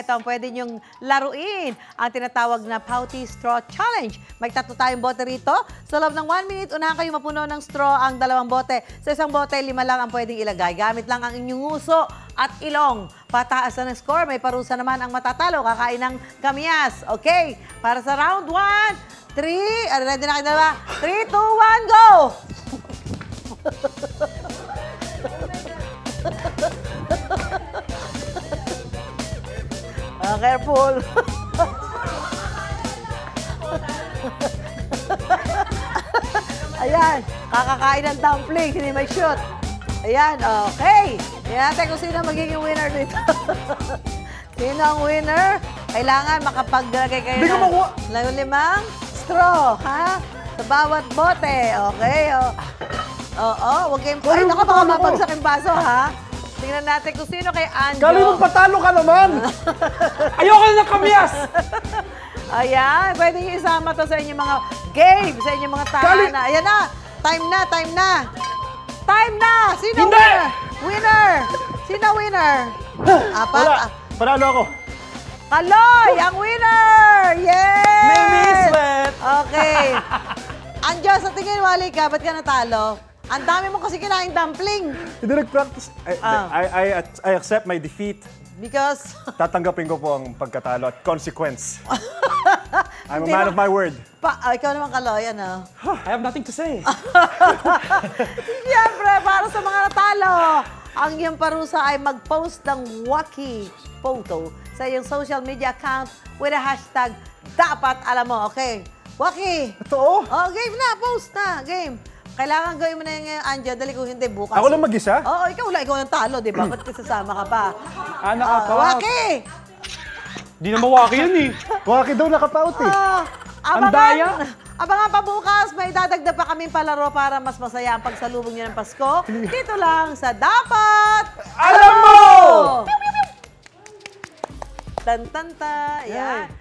ito ang pwede niyong laruin. Ang tinatawag na Pouty Straw Challenge. May 3 tayong bote rito. Sa loob ng 1 minute, unahan kayo mapuno ng straw ang 2 bote. Sa isang bote, 5 lang ang pwedeng ilagay. Gamit lang ang inyong uso at ilong. Pataas na ng score, may parusa naman ang matatalo. Kakain ng kamyas. Okay, para sa round 1, 3, ready na kayo dalawa? 3, 2, 1, go! Careful. Ayan, kakakain ng dumpling, hindi may shoot. Ayan, okay. Tingnan natin kung sino magiging winner dito. Sino ang winner? Kailangan makapaglagay kayo ng 5 straw, ha? Sa bawat bote, okay? Oo, huwag kayong... Ay, naku, baka mabagsak yung baso, ha? Tingnan natin kung sino kay Anjo. Kali mo patalo ka naman! Ayoko na ng kamyas! Ayan, pwede nyo isama to sa inyong mga game, sa inyong mga tahanan. Ayan na, time na, time na. Time na! Sino Hindi! winner? Winner! Sino winner? Apat? Wala, panalo ako. Kaloy, ang winner! Yay! May mislet! Okay. Anjo, sa tingin, wali ka, ba't ka natalo? Ang dami mo kasi kinain dumpling. Hindi nag-practice. I accept my defeat. Because? Tatanggapin ko po ang pagkatalo at consequence. I'm a man of my word. Ikaw naman, Kaloy, ano? I have nothing to say. Siyempre, para sa mga natalo, ang iyong parusa ay mag-post ng wacky photo sa iyong social media account with a hashtag dapat alam mo. Okay, wacky. Totoo? Oh, game na, post na, game. Kailangan gawin mo na yung Anjo, dali kung hindi bukas. Ako lang mag-isa? Oo, ikaw ang talo, di ba? Ba't kasama ka pa? Nakapaut. Wacky! Di na mawaki yan eh. Waki daw nakapaut eh. Ang daya. Abangan pa bukas, may dadagdag pa kaming palaro para mas masaya ang pagsalubong niyo ng Pasko. Dito lang sa Dapat Alam Mo! Tan-tan-ta. Yan.